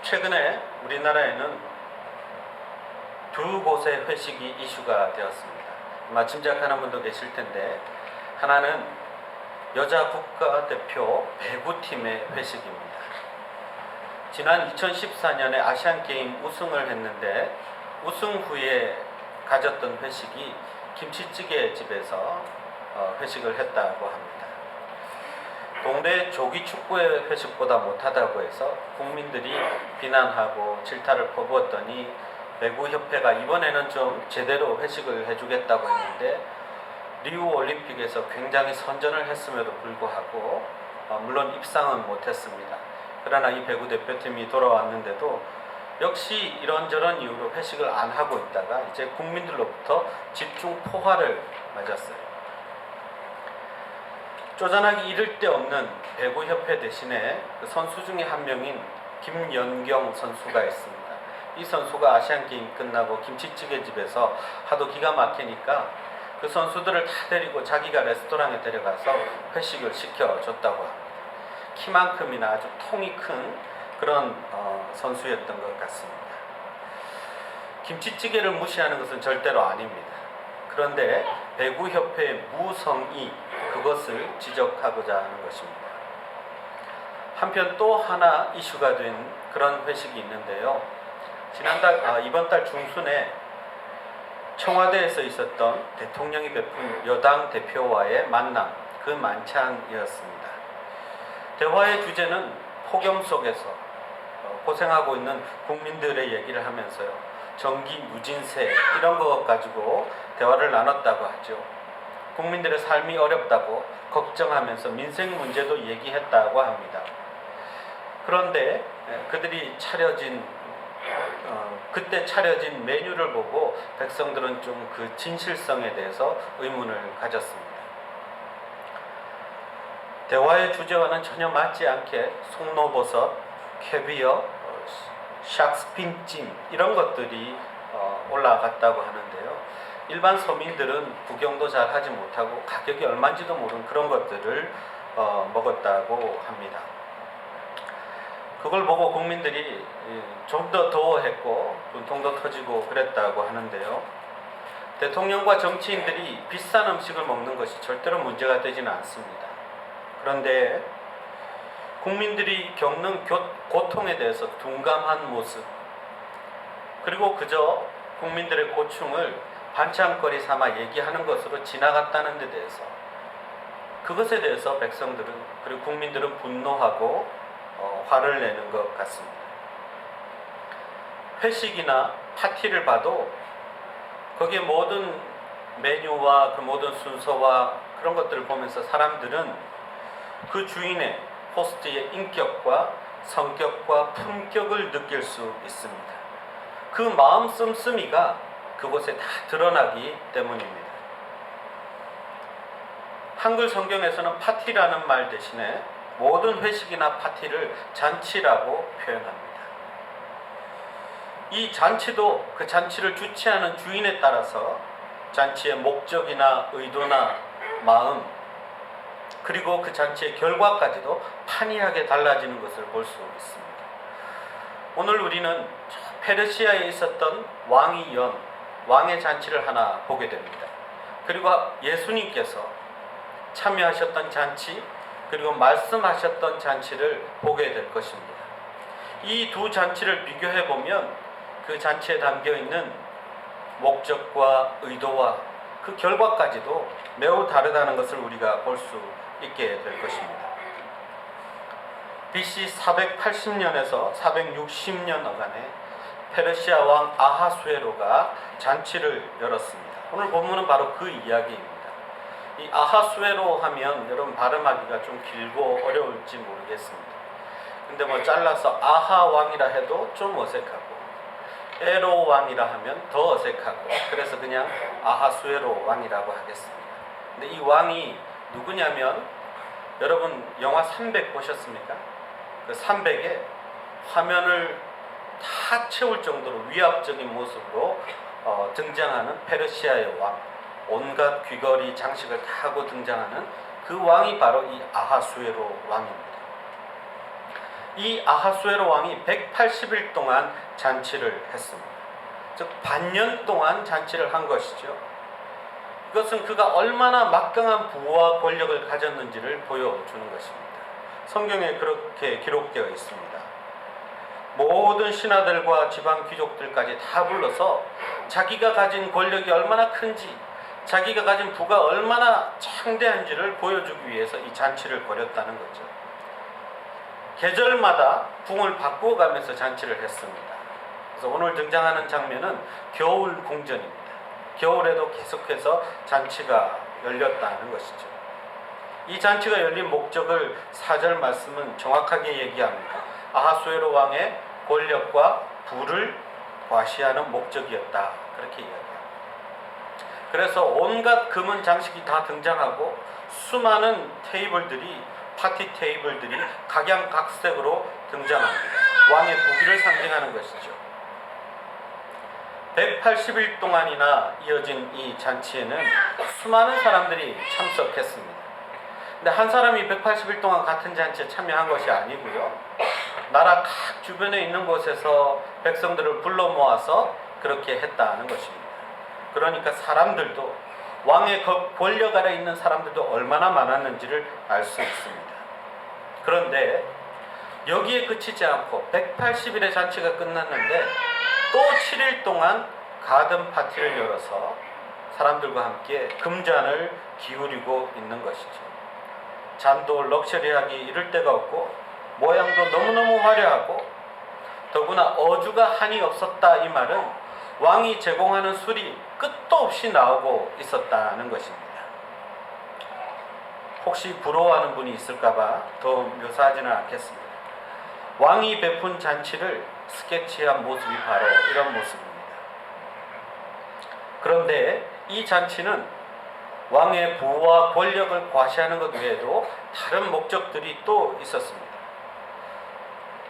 최근에 우리나라에는 두 곳의 회식이 이슈가 되었습니다. 아마 짐작하는 분도 계실 텐데, 하나는 여자 국가대표 배구팀의 회식입니다. 지난 2014년에 아시안게임 우승을 했는데, 우승 후에 가졌던 회식이 김치찌개 집에서 회식을 했다고 합니다. 동네 조기축구의 회식보다 못하다고 해서 국민들이 비난하고 질타를 퍼부었더니 배구협회가 이번에는 좀 제대로 회식을 해주겠다고 했는데, 리우 올림픽에서 굉장히 선전을 했음에도 불구하고 물론 입상은 못했습니다. 그러나 이 배구 대표팀이 돌아왔는데도 역시 이런저런 이유로 회식을 안 하고 있다가 이제 국민들로부터 집중 포화를 맞았어요. 쪼잔하기 이를 데 없는 배구협회 대신에 그 선수 중에 한 명인 김연경 선수가 있습니다. 이 선수가 아시안게임 끝나고 김치찌개 집에서 하도 기가 막히니까 그 선수들을 다 데리고 자기가 레스토랑에 데려가서 회식을 시켜줬다고 합니다. 키만큼이나 아주 통이 큰 그런 선수였던 것 같습니다. 김치찌개를 무시하는 것은 절대로 아닙니다. 그런데 배구협회의 무성의, 그것을 지적하고자 하는 것입니다. 한편 또 하나 이슈가 된 그런 회식이 있는데요. 이번 달 중순에 청와대에서 있었던 대통령이 베푼 여당 대표와의 만남, 그 만찬이었습니다. 대화의 주제는 폭염 속에서 고생하고 있는 국민들의 얘기를 하면서요, 전기 누진세 이런 것 가지고 대화를 나눴다고 하죠. 국민들의 삶이 어렵다고 걱정하면서 민생 문제도 얘기했다고 합니다. 그런데 그때 차려진 메뉴를 보고 백성들은 좀 그 진실성에 대해서 의문을 가졌습니다. 대화의 주제와는 전혀 맞지 않게 송로버섯, 캐비어, 샥스핀찜 이런 것들이 올라갔다고 하는데요. 일반 서민들은 구경도 잘 하지 못하고 가격이 얼마인지도 모르는 그런 것들을 먹었다고 합니다. 그걸 보고 국민들이 좀 더 더워했고 분통도 터지고 그랬다고 하는데요. 대통령과 정치인들이 비싼 음식을 먹는 것이 절대로 문제가 되지는 않습니다. 그런데 국민들이 겪는 고통에 대해서 둔감한 모습, 그리고 그저 국민들의 고충을 반찬거리 삼아 얘기하는 것으로 지나갔다는 데 대해서, 그것에 대해서 백성들은, 그리고 국민들은 분노하고 화를 내는 것 같습니다. 회식이나 파티를 봐도 거기에 모든 메뉴와 그 모든 순서와 그런 것들을 보면서 사람들은 그 주인의, 호스트의 인격과 성격과 품격을 느낄 수 있습니다. 그 마음 씀씀이가 그곳에 다 드러나기 때문입니다. 한글 성경에서는 파티라는 말 대신에 모든 회식이나 파티를 잔치라고 표현합니다. 이 잔치도 그 잔치를 주최하는 주인에 따라서 잔치의 목적이나 의도나 마음, 그리고 그 잔치의 결과까지도 판이하게 달라지는 것을 볼 수 있습니다. 오늘 우리는 페르시아에 있었던 왕의 잔치를 하나 보게 됩니다. 그리고 예수님께서 참여하셨던 잔치, 그리고 말씀하셨던 잔치를 보게 될 것입니다. 이 두 잔치를 비교해 보면 그 잔치에 담겨 있는 목적과 의도와 그 결과까지도 매우 다르다는 것을 우리가 볼 수 있게 될 것입니다. BC 480년에서 460년간에 페르시아 왕 아하수에로가 잔치를 열었습니다. 오늘 본문은 바로 그 이야기입니다. 이 아하수에로 하면 여러분 발음하기가 좀 길고 어려울지 모르겠습니다. 근데 잘라서 아하 왕이라 해도 좀 어색하고, 에로 왕이라 하면 더 어색하고, 그래서 그냥 아하수에로 왕이라고 하겠습니다. 근데 이 왕이 누구냐면, 여러분 영화 300 보셨습니까? 그 300에 화면을 다 채울 정도로 위압적인 모습으로 등장하는 페르시아의 왕, 온갖 귀걸이 장식을 다 하고 등장하는 그 왕이 바로 이 아하수에로 왕입니다. 이 아하수에로 왕이 180일 동안 잔치를 했습니다. 즉 반년 동안 잔치를 한 것이죠. 이것은 그가 얼마나 막강한 부와 권력을 가졌는지를 보여주는 것입니다. 성경에 그렇게 기록되어 있습니다. 모든 신하들과 지방 귀족들까지 다 불러서 자기가 가진 권력이 얼마나 큰지, 자기가 가진 부가 얼마나 창대한지를 보여주기 위해서 이 잔치를 벌였다는 거죠. 계절마다 궁을 바꾸어가면서 잔치를 했습니다. 그래서 오늘 등장하는 장면은 겨울 궁전입니다. 겨울에도 계속해서 잔치가 열렸다는 것이죠. 이 잔치가 열린 목적을 4절 말씀은 정확하게 얘기합니다. 아하수에로 왕의 권력과 부를 과시하는 목적이었다. 그렇게 이야기합니다. 그래서 온갖 금은 장식이 다 등장하고 수많은 테이블들이, 파티 테이블들이 각양각색으로 등장합니다. 왕의 부귀를 상징하는 것이죠. 180일 동안이나 이어진 이 잔치에는 수많은 사람들이 참석했습니다. 근데 한 사람이 180일 동안 같은 잔치에 참여한 것이 아니고요. 나라 각 주변에 있는 곳에서 백성들을 불러 모아서 그렇게 했다는 것입니다. 그러니까 사람들도, 왕의 권력 아래 있는 사람들도 얼마나 많았는지를 알 수 있습니다. 그런데 여기에 그치지 않고 180일의 잔치가 끝났는데 또 7일 동안 가든 파티를 열어서 사람들과 함께 금잔을 기울이고 있는 것이죠. 잔도 럭셔리하게 이를 데가 없고 모양도 너무너무 화려하고 더구나 어주가 한이 없었다. 이 말은 왕이 제공하는 술이 끝도 없이 나오고 있었다는 것입니다. 혹시 부러워하는 분이 있을까봐 더 묘사하지는 않겠습니다. 왕이 베푼 잔치를 스케치한 모습이 바로 이런 모습입니다. 그런데 이 잔치는 왕의 부와 권력을 과시하는 것 외에도 다른 목적들이 또 있었습니다.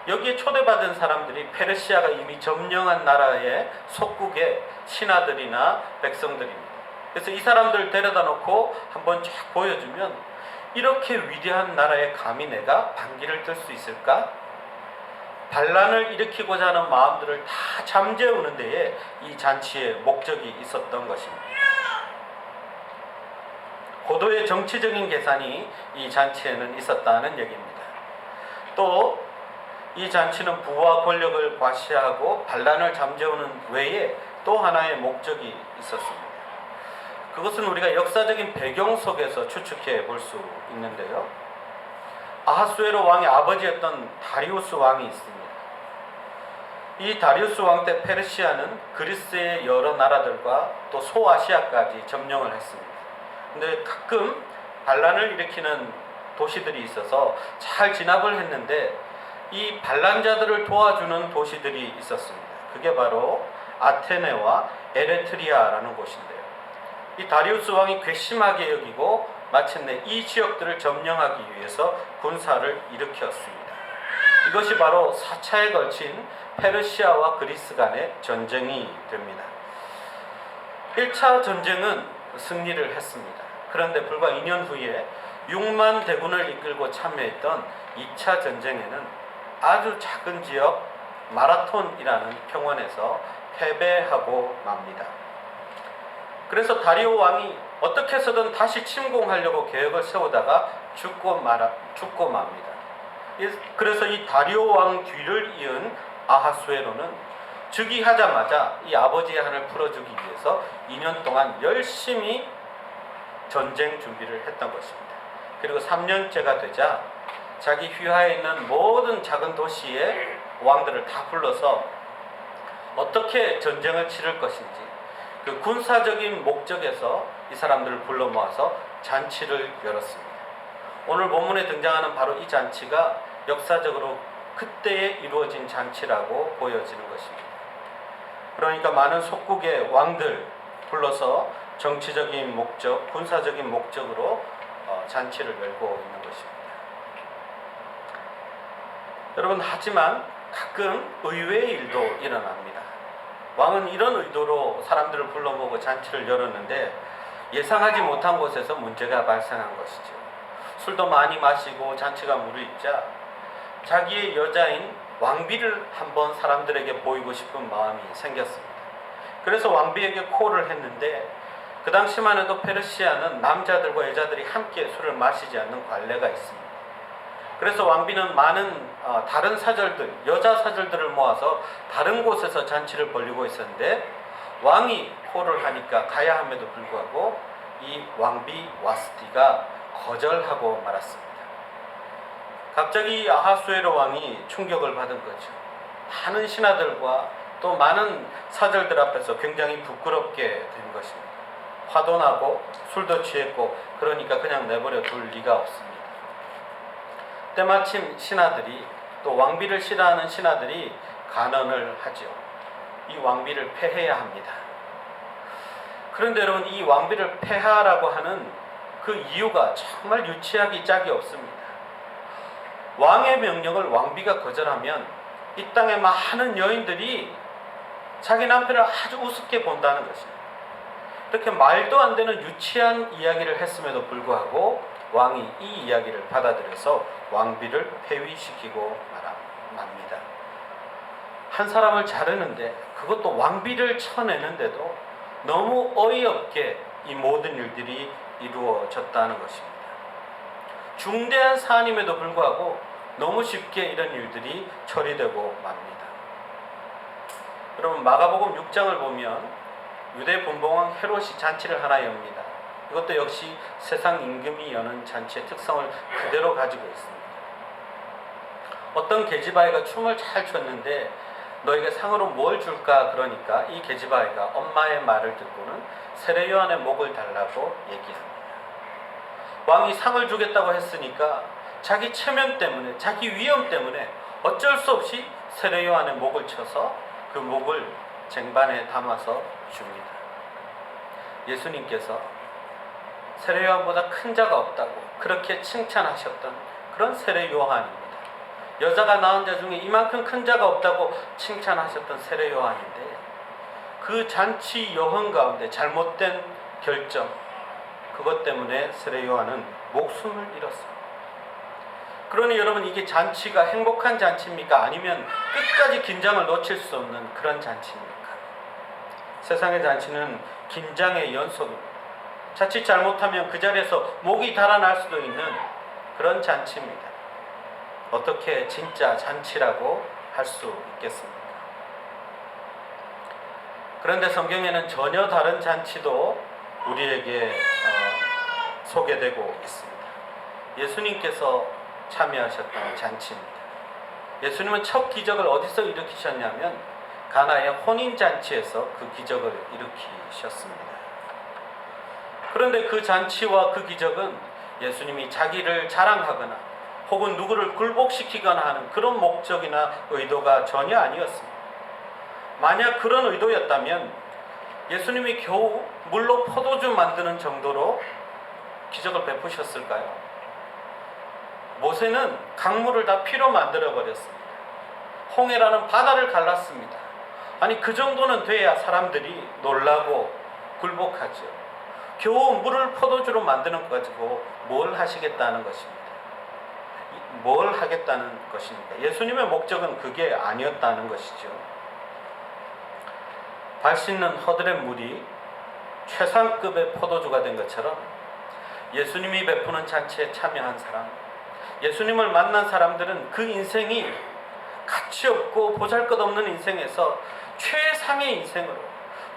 여기에 초대받은 사람들이 페르시아가 이미 점령한 나라의 속국의 신하들이나 백성들입니다. 그래서 이 사람들 데려다 놓고 한번 쫙 보여주면 이렇게 위대한 나라에 감히 내가 반기를 들 수 있을까? 반란을 일으키고자 하는 마음들을 다 잠재우는 데에 이 잔치의 목적이 있었던 것입니다. 고도의 정치적인 계산이 이 잔치에는 있었다는 얘기입니다. 또 이 잔치는 부와 권력을 과시하고 반란을 잠재우는 외에 또 하나의 목적이 있었습니다. 그것은 우리가 역사적인 배경 속에서 추측해 볼 수 있는데요. 아하수에로 왕의 아버지였던 다리우스 왕이 있습니다. 이 다리우스 왕 때 페르시아는 그리스의 여러 나라들과 또 소아시아까지 점령을 했습니다. 근데 가끔 반란을 일으키는 도시들이 있어서 잘 진압을 했는데 이 반란자들을 도와주는 도시들이 있었습니다. 그게 바로 아테네와 에레트리아라는 곳인데요. 이 다리우스 왕이 괘씸하게 여기고 마침내 이 지역들을 점령하기 위해서 군사를 일으켰습니다. 이것이 바로 4차에 걸친 페르시아와 그리스 간의 전쟁이 됩니다. 1차 전쟁은 승리를 했습니다. 그런데 불과 2년 후에 6만 대군을 이끌고 참여했던 2차 전쟁에는 아주 작은 지역 마라톤이라는 평원에서 패배하고 맙니다. 그래서 다리오 왕이 어떻게 해서든 다시 침공하려고 계획을 세우다가 죽고 맙니다. 그래서 이 다리오 왕 뒤를 이은 아하수에로는 즉위하자마자 이 아버지의 한을 풀어주기 위해서 2년 동안 열심히 전쟁 준비를 했던 것입니다. 그리고 3년째가 되자 자기 휘하에 있는 모든 작은 도시의 왕들을 다 불러서 어떻게 전쟁을 치를 것인지 그 군사적인 목적에서 이 사람들을 불러 모아서 잔치를 열었습니다. 오늘 본문에 등장하는 바로 이 잔치가 역사적으로 그때에 이루어진 잔치라고 보여지는 것입니다. 그러니까 많은 속국의 왕들 불러서 정치적인 목적, 군사적인 목적으로 잔치를 열고 있는 것입니다. 여러분, 하지만 가끔 의외의 일도 일어납니다. 왕은 이런 의도로 사람들을 불러 모으고 잔치를 열었는데 예상하지 못한 곳에서 문제가 발생한 것이죠. 술도 많이 마시고 잔치가 무르익자 자기의 여자인 왕비를 한번 사람들에게 보이고 싶은 마음이 생겼습니다. 그래서 왕비에게 콜을 했는데 그 당시만 해도 페르시아는 남자들과 여자들이 함께 술을 마시지 않는 관례가 있습니다. 그래서 왕비는 많은 다른 사절들, 여자 사절들을 모아서 다른 곳에서 잔치를 벌이고 있었는데 왕이 콜을 하니까 가야 함에도 불구하고 이 왕비 와스티가 거절하고 말았습니다. 갑자기 아하수에로 왕이 충격을 받은 거죠. 많은 신하들과 또 많은 사절들 앞에서 굉장히 부끄럽게 된 것입니다. 화도 나고 술도 취했고 그러니까 그냥 내버려 둘 리가 없습니다. 때마침 신하들이 또 왕비를 싫어하는 신하들이 간언을 하죠. 이 왕비를 폐해야 합니다. 그런데 여러분 이 왕비를 폐하라고 하는 그 이유가 정말 유치하기 짝이 없습니다. 왕의 명령을 왕비가 거절하면 이 땅의 많은 여인들이 자기 남편을 아주 우습게 본다는 것입니다. 이렇게 말도 안 되는 유치한 이야기를 했음에도 불구하고 왕이 이 이야기를 받아들여서 왕비를 폐위시키고 맙니다. 한 사람을 자르는데 그것도 왕비를 쳐내는데도 너무 어이없게 이 모든 일들이 이루어졌다는 것입니다. 중대한 사안임에도 불구하고 너무 쉽게 이런 일들이 처리되고 맙니다. 여러분 마가복음 6장을 보면 유대 분봉왕 헤롯이 잔치를 하나 엽니다. 이것도 역시 세상 임금이 여는 잔치의 특성을 그대로 가지고 있습니다. 어떤 계집아이가 춤을 잘 췄는데 너에게 상으로 뭘 줄까 그러니까 이 계집아이가 엄마의 말을 듣고는 세례 요한의 목을 달라고 얘기합니다. 왕이 상을 주겠다고 했으니까 자기 체면 때문에 자기 위험 때문에 어쩔 수 없이 세례 요한의 목을 쳐서 그 목을 쟁반에 담아서 줍니다. 예수님께서 세례 요한보다 큰 자가 없다고 그렇게 칭찬하셨던 그런 세례 요한입니다. 여자가 낳은 자 중에 이만큼 큰 자가 없다고 칭찬하셨던 세례 요한인데 그 잔치 여흥 가운데 잘못된 결정 그것 때문에 세례 요한은 목숨을 잃었습니다. 그러니 여러분 이게 잔치가 행복한 잔치입니까? 아니면 끝까지 긴장을 놓칠 수 없는 그런 잔치입니까? 세상의 잔치는 긴장의 연속입니다. 자칫 잘못하면 그 자리에서 목이 달아날 수도 있는 그런 잔치입니다. 어떻게 진짜 잔치라고 할 수 있겠습니까? 그런데 성경에는 전혀 다른 잔치도 우리에게 소개되고 있습니다. 예수님께서 참여하셨던 잔치입니다. 예수님은 첫 기적을 어디서 일으키셨냐면 가나의 혼인잔치에서 그 기적을 일으키셨습니다. 그런데 그 잔치와 그 기적은 예수님이 자기를 자랑하거나 혹은 누구를 굴복시키거나 하는 그런 목적이나 의도가 전혀 아니었습니다. 만약 그런 의도였다면 예수님이 겨우 물로 포도주 만드는 정도로 기적을 베푸셨을까요? 모세는 강물을 다 피로 만들어 버렸습니다. 홍해라는 바다를 갈랐습니다. 아니 그 정도는 돼야 사람들이 놀라고 굴복하죠. 겨우 물을 포도주로 만드는 거 가지고 뭘 하시겠다는 것입니다. 뭘 하겠다는 것입니까? 예수님의 목적은 그게 아니었다는 것이죠. 발 씻는 허들의 물이 최상급의 포도주가 된 것처럼 예수님이 베푸는 잔치에 참여한 사람, 예수님을 만난 사람들은 그 인생이 가치 없고 보잘것없는 인생에서 최상의 인생으로,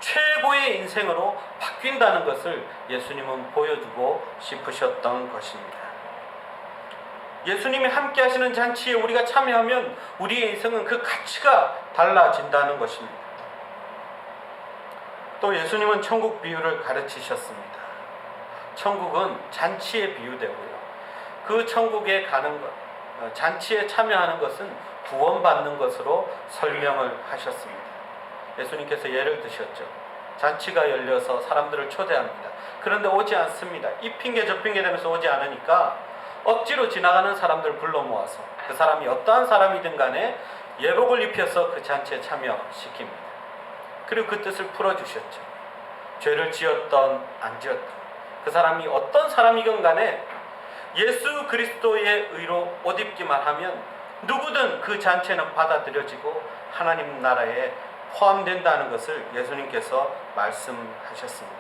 최고의 인생으로 바뀐다는 것을 예수님은 보여주고 싶으셨던 것입니다. 예수님이 함께 하시는 잔치에 우리가 참여하면 우리의 인생은 그 가치가 달라진다는 것입니다. 또 예수님은 천국 비유를 가르치셨습니다. 천국은 잔치에 비유되고요. 그 천국에 가는 것, 잔치에 참여하는 것은 구원받는 것으로 설명을 하셨습니다. 예수님께서 예를 드셨죠. 잔치가 열려서 사람들을 초대합니다. 그런데 오지 않습니다. 이 핑계 저 핑계 대면서 오지 않으니까 억지로 지나가는 사람들 불러 모아서 그 사람이 어떠한 사람이든 간에 예복을 입혀서 그 잔치에 참여시킵니다. 그리고 그 뜻을 풀어주셨죠. 죄를 지었던 안 지었던 그 사람이 어떤 사람이건 간에 예수 그리스도의 의로 옷 입기만 하면 누구든 그 잔치에는 받아들여지고 하나님 나라에 포함된다는 것을 예수님께서 말씀하셨습니다.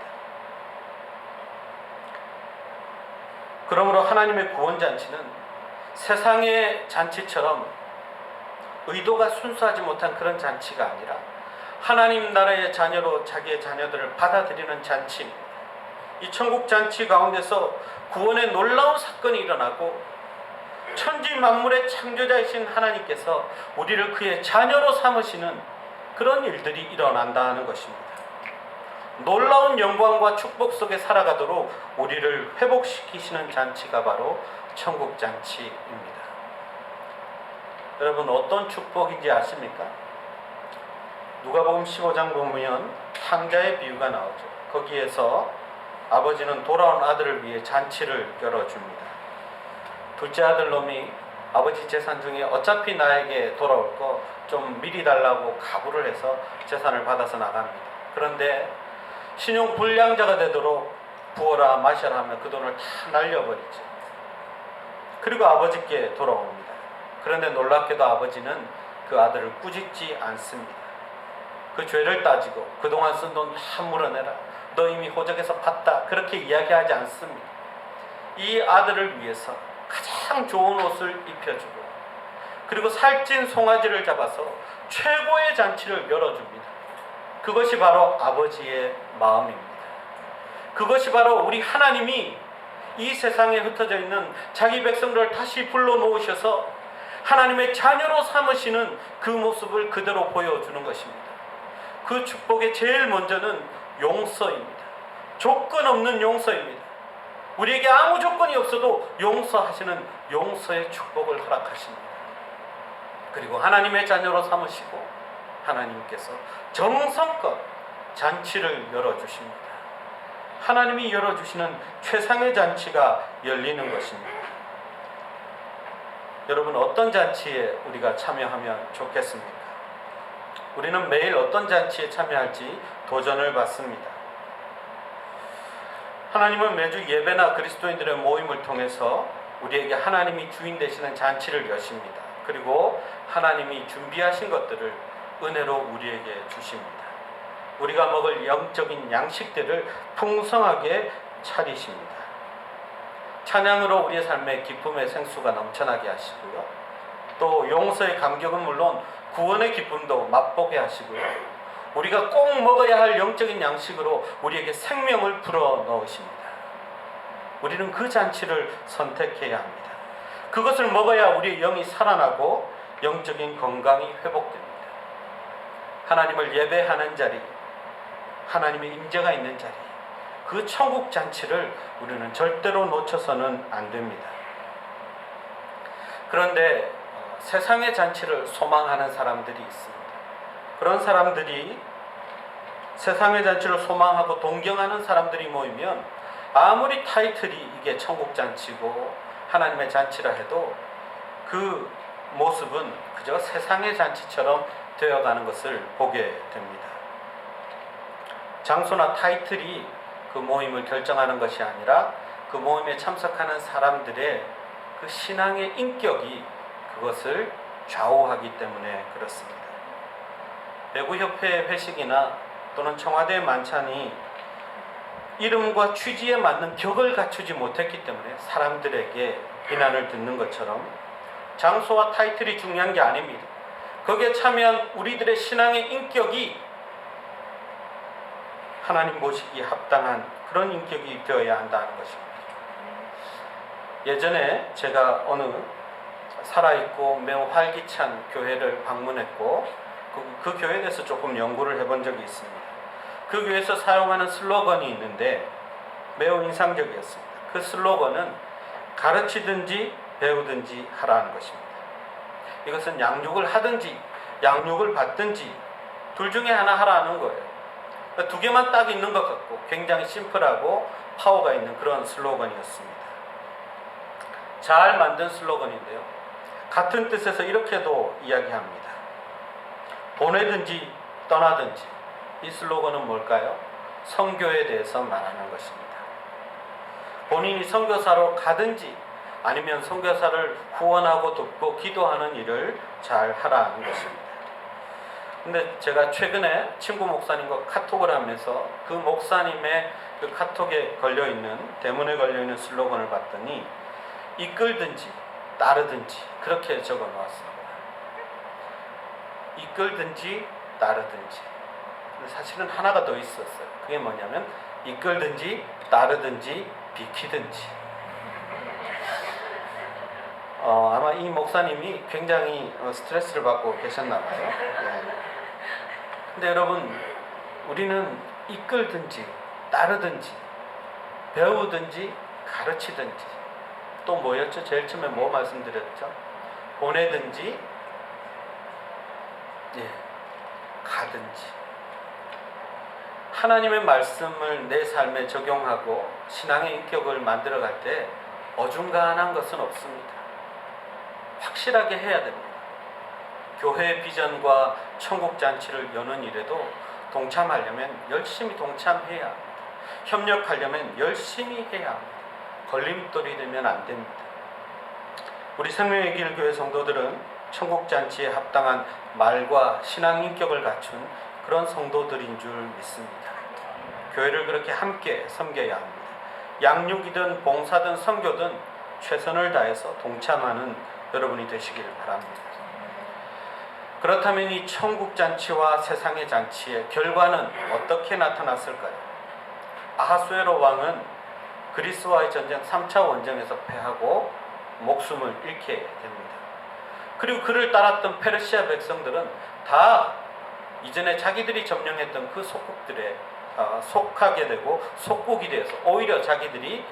그러므로 하나님의 구원잔치는 세상의 잔치처럼 의도가 순수하지 못한 그런 잔치가 아니라 하나님 나라의 자녀로 자기의 자녀들을 받아들이는 잔치입니다. 이 천국 잔치 가운데서 구원의 놀라운 사건이 일어나고 천지 만물의 창조자이신 하나님께서 우리를 그의 자녀로 삼으시는 그런 일들이 일어난다는 것입니다. 놀라운 영광과 축복 속에 살아가도록 우리를 회복시키시는 잔치가 바로 천국 잔치입니다. 여러분, 어떤 축복인지 아십니까? 누가복음 15장 보면 탕자의 비유가 나오죠. 거기에서 아버지는 돌아온 아들을 위해 잔치를 열어줍니다. 둘째 아들 놈이 아버지 재산 중에 어차피 나에게 돌아올 거 좀 미리 달라고 가부를 해서 재산을 받아서 나갑니다. 그런데 신용 불량자가 되도록 부어라 마셔라 하면 그 돈을 다 날려버리죠. 그리고 아버지께 돌아옵니다. 그런데 놀랍게도 아버지는 그 아들을 꾸짖지 않습니다. 그 죄를 따지고 그동안 쓴 돈 다 물어내라, 너 이미 호적에서 봤다, 그렇게 이야기하지 않습니다. 이 아들을 위해서 가장 좋은 옷을 입혀주고 그리고 살찐 송아지를 잡아서 최고의 잔치를 열어줍니다. 그것이 바로 아버지의 마음입니다. 그것이 바로 우리 하나님이 이 세상에 흩어져 있는 자기 백성들을 다시 불러놓으셔서 하나님의 자녀로 삼으시는 그 모습을 그대로 보여주는 것입니다. 그 축복의 제일 먼저는 용서입니다. 조건 없는 용서입니다. 우리에게 아무 조건이 없어도 용서하시는 용서의 축복을 허락하십니다. 그리고 하나님의 자녀로 삼으시고 하나님께서 정성껏 잔치를 열어주십니다. 하나님이 열어주시는 최상의 잔치가 열리는 것입니다. 여러분, 어떤 잔치에 우리가 참여하면 좋겠습니까? 우리는 매일 어떤 잔치에 참여할지 도전을 받습니다. 하나님은 매주 예배나 그리스도인들의 모임을 통해서 우리에게 하나님이 주인 되시는 잔치를 여십니다. 그리고 하나님이 준비하신 것들을 은혜로 우리에게 주십니다. 우리가 먹을 영적인 양식들을 풍성하게 차리십니다. 찬양으로 우리의 삶에 기쁨의 생수가 넘쳐나게 하시고요. 또 용서의 감격은 물론 구원의 기쁨도 맛보게 하시고요. 우리가 꼭 먹어야 할 영적인 양식으로 우리에게 생명을 불어 넣으십니다. 우리는 그 잔치를 선택해야 합니다. 그것을 먹어야 우리의 영이 살아나고 영적인 건강이 회복됩니다. 하나님을 예배하는 자리, 하나님의 임재가 있는 자리, 그 천국 잔치를 우리는 절대로 놓쳐서는 안 됩니다. 그런데 세상의 잔치를 소망하는 사람들이 있습니다. 그런 사람들이 세상의 잔치를 소망하고 동경하는 사람들이 모이면 아무리 타이틀이 이게 천국 잔치고 하나님의 잔치라 해도 그 모습은 그저 세상의 잔치처럼 되어가는 것을 보게 됩니다. 장소나 타이틀이 그 모임을 결정하는 것이 아니라 그 모임에 참석하는 사람들의 그 신앙의 인격이 그것을 좌우하기 때문에 그렇습니다. 배구협회의 회식이나 또는 청와대의 만찬이 이름과 취지에 맞는 격을 갖추지 못했기 때문에 사람들에게 비난을 듣는 것처럼 장소와 타이틀이 중요한 게 아닙니다. 거기에 참여한 우리들의 신앙의 인격이 하나님 모시기 합당한 그런 인격이 되어야 한다는 것입니다. 예전에 제가 어느 살아있고 매우 활기찬 교회를 방문했고 그 교회에 대해서 조금 연구를 해본 적이 있습니다. 그 교회에서 사용하는 슬로건이 있는데 매우 인상적이었습니다. 그 슬로건은 가르치든지 배우든지 하라는 것입니다. 이것은 양육을 하든지 양육을 받든지 둘 중에 하나 하라는 거예요. 두 개만 딱 있는 것 같고 굉장히 심플하고 파워가 있는 그런 슬로건이었습니다. 잘 만든 슬로건인데요. 같은 뜻에서 이렇게도 이야기합니다. 보내든지 떠나든지. 이 슬로건은 뭘까요? 선교에 대해서 말하는 것입니다. 본인이 선교사로 가든지 아니면 선교사를 후원하고 돕고 기도하는 일을 잘 하라는 것입니다. 근데 제가 최근에 친구 목사님과 카톡을 하면서 그 목사님의 그 카톡에 걸려있는, 대문에 걸려있는 슬로건을 봤더니 이끌든지 따르든지 그렇게 적어 놓았습니다. 이끌든지 따르든지. 사실은 하나가 더 있었어요. 그게 뭐냐면 이끌든지 따르든지 비키든지. 아마 이 목사님이 굉장히 스트레스를 받고 계셨나 봐요. 근데 여러분, 우리는 이끌든지 따르든지 배우든지 가르치든지, 또 뭐였죠? 제일 처음에 뭐 말씀드렸죠? 보내든지 가든지. 하나님의 말씀을 내 삶에 적용하고 신앙의 인격을 만들어갈 때 어중간한 것은 없습니다. 확실하게 해야 됩니다. 교회의 비전과 천국잔치를 여는 일에도 동참하려면 열심히 동참해야 합니다. 협력하려면 열심히 해야 합니다. 걸림돌이 되면 안 됩니다. 우리 생명의 길 교회 성도들은 천국잔치에 합당한 말과 신앙 인격을 갖춘 그런 성도들인 줄 믿습니다. 교회를 그렇게 함께 섬겨야 합니다. 양육이든 봉사든 선교든 최선을 다해서 동참하는 여러분이 되시길 바랍니다. 그렇다면 이 천국잔치와 세상의 잔치의 결과는 어떻게 나타났을까요? 아하수에로 왕은 그리스와의 전쟁 3차 원정에서 패하고 목숨을 잃게 됩니다. 그리고 그를 따랐던 페르시아 백성들은 다 이전에 자기들이 점령했던 그 속국들에 속하게 되고 속국이 되어서 오히려 자기들이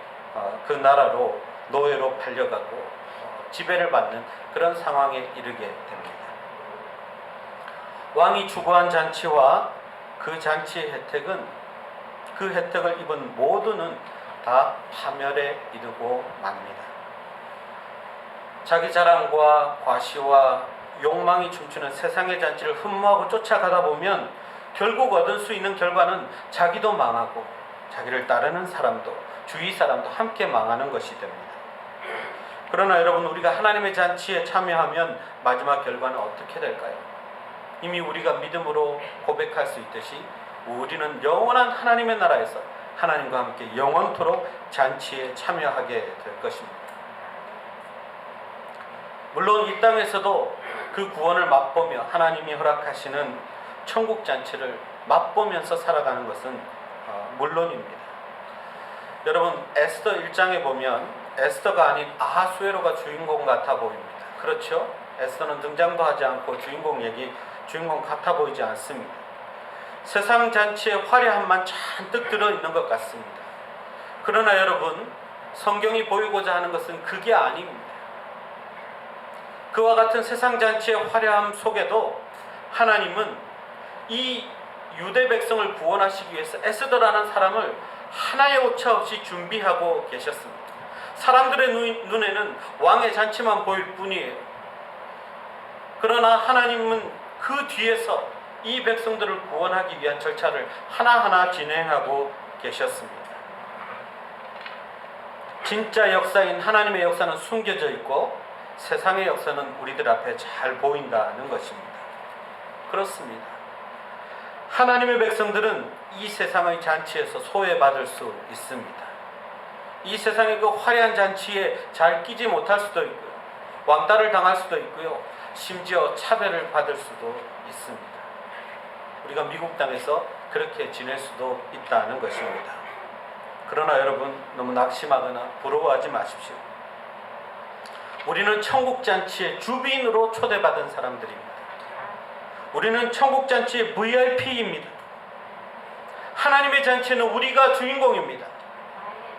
그 나라로 노예로 팔려가고 지배를 받는 그런 상황에 이르게 됩니다. 왕이 주관한 잔치와 그 잔치의 혜택은, 그 혜택을 입은 모두는 다 파멸에 이르고 맙니다. 자기 자랑과 과시와 욕망이 춤추는 세상의 잔치를 흠모하고 쫓아가다 보면 결국 얻을 수 있는 결과는 자기도 망하고 자기를 따르는 사람도, 주위 사람도 함께 망하는 것이 됩니다. 그러나 여러분, 우리가 하나님의 잔치에 참여하면 마지막 결과는 어떻게 될까요? 이미 우리가 믿음으로 고백할 수 있듯이 우리는 영원한 하나님의 나라에서 하나님과 함께 영원토록 잔치에 참여하게 될 것입니다. 물론 이 땅에서도 그 구원을 맛보며 하나님이 허락하시는 천국 잔치를 맛보면서 살아가는 것은 물론입니다. 여러분, 에스더 1장에 보면 에스더가 아닌 아하수에로가 주인공 같아 보입니다. 그렇죠? 에스더는 등장도 하지 않고 주인공 같아 보이지 않습니다. 세상 잔치에 화려함만 잔뜩 들어있는 것 같습니다. 그러나 여러분, 성경이 보이고자 하는 것은 그게 아닙니다. 그와 같은 세상 잔치의 화려함 속에도 하나님은 이 유대 백성을 구원하시기 위해서 에스더라는 사람을 하나의 오차 없이 준비하고 계셨습니다. 사람들의 눈에는 왕의 잔치만 보일 뿐이에요. 그러나 하나님은 그 뒤에서 이 백성들을 구원하기 위한 절차를 하나하나 진행하고 계셨습니다. 진짜 역사인 하나님의 역사는 숨겨져 있고 세상의 역사는 우리들 앞에 잘 보인다는 것입니다. 그렇습니다. 하나님의 백성들은 이 세상의 잔치에서 소외받을 수 있습니다. 이 세상의 그 화려한 잔치에 잘 끼지 못할 수도 있고요. 왕따를 당할 수도 있고요. 심지어 차별을 받을 수도 있습니다. 우리가 미국 땅에서 그렇게 지낼 수도 있다는 것입니다. 그러나 여러분, 너무 낙심하거나 부러워하지 마십시오. 우리는 천국잔치의 주빈으로 초대받은 사람들입니다. 우리는 천국잔치의 VIP입니다. 하나님의 잔치는 우리가 주인공입니다.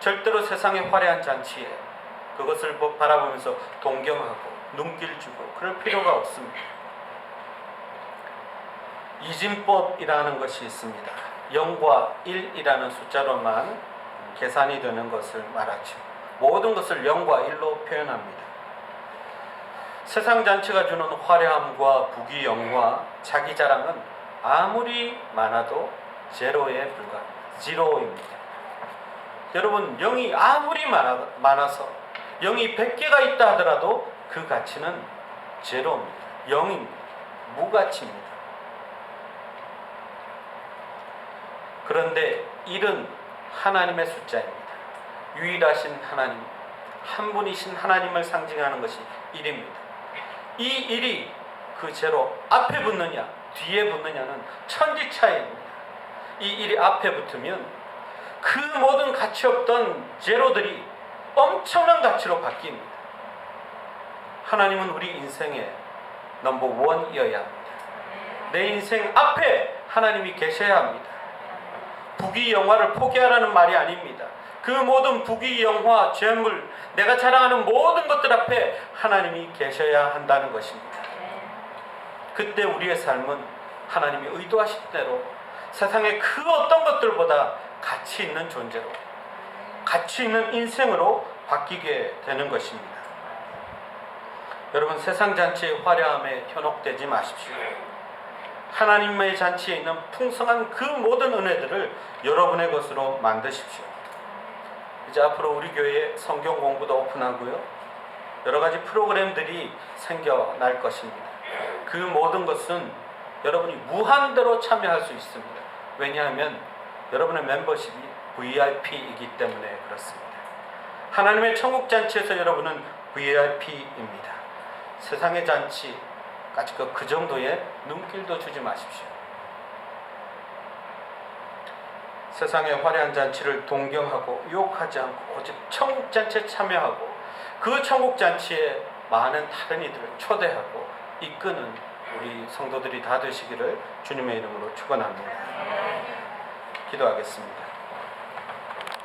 절대로 세상의 화려한 잔치에 그것을 바라보면서 동경하고 눈길 주고 그럴 필요가 없습니다. 이진법이라는 것이 있습니다. 0과 1이라는 숫자로만 계산이 되는 것을 말하죠. 모든 것을 0과 1로 표현합니다. 세상 잔치가 주는 화려함과 부귀영화, 자기 자랑은 아무리 많아도 제로에 불과합니다. 제로입니다. 여러분, 0이 아무리 많아서 영이 100개가 있다 하더라도 그 가치는 제로입니다. 0입니다. 무가치입니다. 그런데 1은 하나님의 숫자입니다. 유일하신 하나님, 한 분이신 하나님을 상징하는 것이 1입니다. 이 1이 그 제로 앞에 붙느냐 뒤에 붙느냐는 천지 차이입니다. 이 1이 앞에 붙으면 그 모든 가치 없던 제로들이 엄청난 가치로 바뀝니다. 하나님은 우리 인생의 넘버원이어야 합니다. 내 인생 앞에 하나님이 계셔야 합니다. 부귀영화를 포기하라는 말이 아닙니다. 그 모든 부귀영화, 재물, 내가 자랑하는 모든 것들 앞에 하나님이 계셔야 한다는 것입니다. 그때 우리의 삶은 하나님이 의도하신 대로 세상의 그 어떤 것들보다 가치 있는 존재로, 가치 있는 인생으로 바뀌게 되는 것입니다. 여러분, 세상 잔치의 화려함에 현혹되지 마십시오. 하나님의 잔치에 있는 풍성한 그 모든 은혜들을 여러분의 것으로 만드십시오. 이제 앞으로 우리 교회에 성경 공부도 오픈하고요, 여러 가지 프로그램들이 생겨날 것입니다. 그 모든 것은 여러분이 무한대로 참여할 수 있습니다. 왜냐하면 여러분의 멤버십이 VIP이기 때문에 그렇습니다. 하나님의 천국 잔치에서 여러분은 VIP입니다. 세상의 잔치까지 그 정도의 눈길도 주지 마십시오. 세상의 화려한 잔치를 동경하고 유혹하지 않고 오직 천국 잔치에 참여하고 그 천국 잔치에 많은 다른 이들을 초대하고 이끄는 우리 성도들이 다 되시기를 주님의 이름으로 축원합니다. 기도하겠습니다.